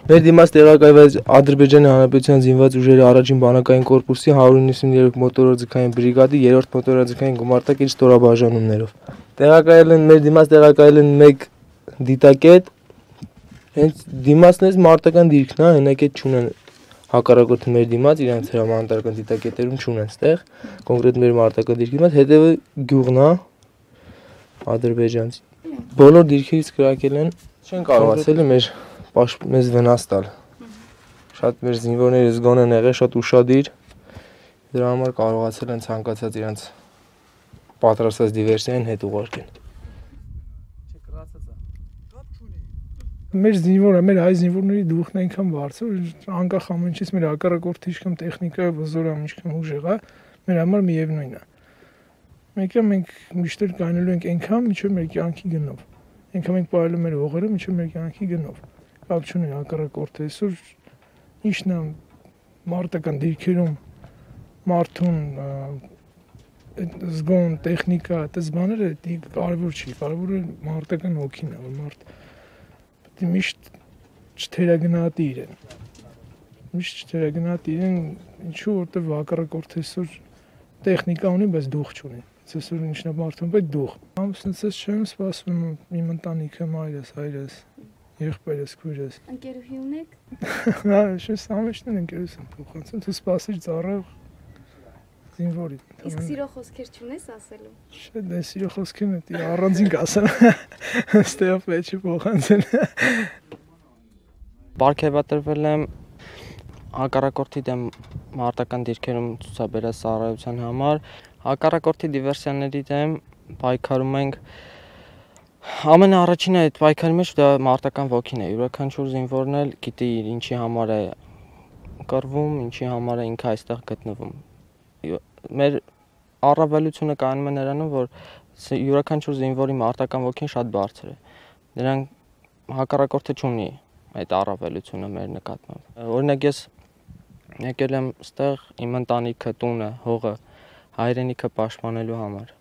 Մեր դիմաց տեղակայված Ադրբեջանի Հանրապետության զինված ուժերի առաջին բանակային կորպուսի 193 մոտորաձգային բրիգադի 3-րդ մոտորաձգային գումարտակիր ստորաբաժանումներով։ Մեր դիմաց տեղակայել են 1 դիտակետ, հենց դիմացն էս մարտական դիրքն է, հենակետ չունեն հակառակորդը մեր դիմաց, իրենց հրամանատարական դիտակետերում չունեն ստեղ, կոնկրետ մեր մարտական դիրքի դիմաց, հետևը գյուղն է ադրբեջանցի։ Բոլոր դիրքերից կրակել են, չեն կարողացել մեզ վնաս տալ։ Շատ մեր զինվորները զգոն են եղել, շատ ուշադիր, դրա համար կարողացել են ցանկացած իրենց պատրաստած դիվերսիային հետ ուղարկել։ Մեր զինվորը, մեր հայ զինվորների դուխն այնքան բարձր, անկախ ամեն ինչից մեր հակառակորդի ինչքան տեխնիկա, զորամ, ինչքան ուժեղ է, մեր համար միևնույն է։ Մենք միշտ կանելու ենք այնքան, մինչև մեր կյանքի գնով։ Այնքան մենք պահելու մեր հողերը, մինչև մեր կյանքի գնով։ Կապ չունի հակառակորդը, այսօր ինչն է մարտական դիրքերում մարդուն զգոն տեխնիկա, այդպես բաները կարևոր չի, կարևորը մարտական հոգին է, որ մարդ պետք է միշտ չթերագնահատի իրեն։ Միշտ չթերագնահատի իրեն, ինչու որտեղ հակառակորդը այսօր տեխնիկա ունի, բայց դուխ չունի։ Այսօր ինչն է մարդուն պետք դուխ։ Ամուսնացած չեմ սպասում իմ ընտանիքը, մայրս, հայրս, եղբայրս, քույրս։ Ընկերուհի ունեք։ Հա, շես ամենն են ընկերուս են փոխանցում, դու սպասիր ծառայ զինվորի։ Իսկ սիրո խոսքեր չունես ասելու։ Չէ, դե սիրո խոսքերն է առանձին կասեմ։ Ստեղ պետք է փոխանցել։ Պարգևատրվել եմ հակառակորդի դեմ մարտական դիրքերում ցուցաբերած ծառայության համար, հակառակորդի դիվերսիաների դեմ պայքարում ենք։ Ամենաառաջինը այդ պայքարի մեջ դա մարտական ոգին է, յուրաքանչյուր զինվորն էլ գիտի իր ինչի համար է կռվում, ինչի համար է ինքը այստեղ գտնվում։ Մեր առավելությունը կայանում է նրանում, որ յուրաքանչյուր զինվորի մարտական ոգին շատ բարձր է։ Նրանք հակառակորդը չունի այդ առավելությունը մեր նկատմամբ։ Օրինակ ես եկել եմ ստեղ իմ ընտանիքը, տունը, հողը, հայրենիքը պաշտպանելու համար։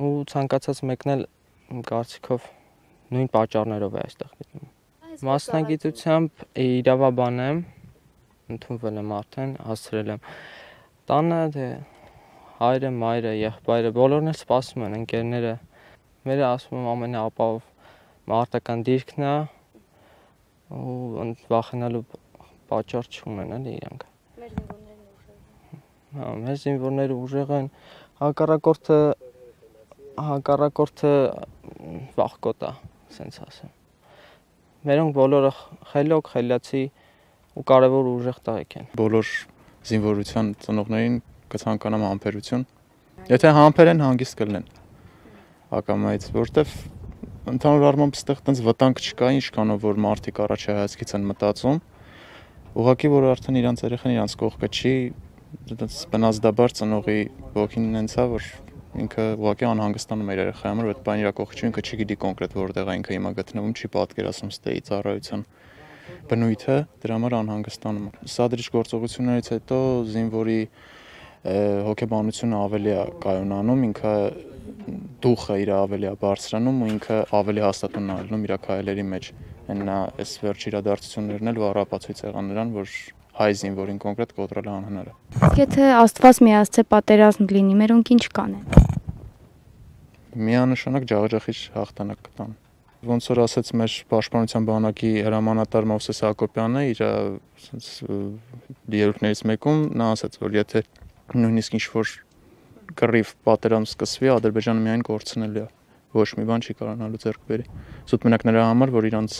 Ու ցանկացած մեկն էլ իմ կարծիքով նույն պատճառներով է այստեղ գտնվում։ Մասնագիտությամբ իրավաբան եմ, ընդունվել եմ արդեն, հասցրել եմ տանը, դե հայրը, մայրը, եղբայրը, բոլորն էլ սպասում են, ընկերները։ Մերը ասում եմ ամենաապահով մարտական դիրքն է ու վախենալու պատճառ չունեն էլի իրանք։ Մեր զինվորները ուժեղ են։ Հա, մեր զինվորները ուժեղ են, հակառակորդը վախկոտ է, ասենց ասեմ։ Մերոնք բոլորը խելոք, խելացի ու կարևոր ուժեղ տղեկ են։ Բոլոր զինվորության ծնողներին կցանկանամ համբերություն։ Եթե համբեր են, հանգիստ կլինեն ակամայից, որտեվ ընդհանուր առմամբ այստեղ տենց վտանգ չկա, ինչքանով որ մարդիկ առաջահայացքից են մտածում։ Ուղղակի որ արդեն իրանց երեխան իրանց կողքը չի, տենց բնազդաբար ծնողի ոգին նենց է, որ ինքը ուղղակի անհանգստանում է իր երեխայի համար, որ այդ բան իր կողքը չի, ինքը չի գիտի կոնկրետ որտեղ է ինքը հիմա գտնվում, չի պատկերացնում ստեի ծառայության բնույթը, դրա համար անհանգստանում է։ Սադրիչ գործողություններից հետո զինվորի հոգեբանությունը ավելի է կայունանում, ինքը դուխը իր ավելի է բարձրանում ու ինքը ավելի հաստատուն է լինում իր քայլերի մեջ։ Նա այս վերջ իրադարձություններն էլ վառապացույց եղան նրան, որ հայ զինվորին կոնկրետ կոտրելը անհնար է։ Իսկ եթե Աստված միացե պատերազմ լինի, մերոնք ինչ կանեն։ Միանշանակ ջախջախիչ հաղթանակ կտան։ Ոնց որ ասեց մեր պաշտպանության բանակի հրամանատար Մովսես Հակոբյանը իր ելույթներից մեկում նա ասաց, որ եթե նույնիսկ ինչ-որ կռիվ պատերազմ սկսվի, Ադրբեջանը միայն կորցնելու է, ոչ մի բան չի կարողանալու ձեռք բերի։ Զուտ մենակ նրա համար, որ իրանց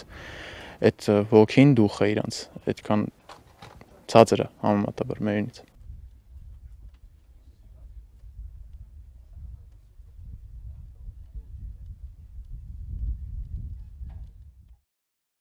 այդ ոգին, դուխը իրանց այդքան ցածր է համեմատաբար մերինից։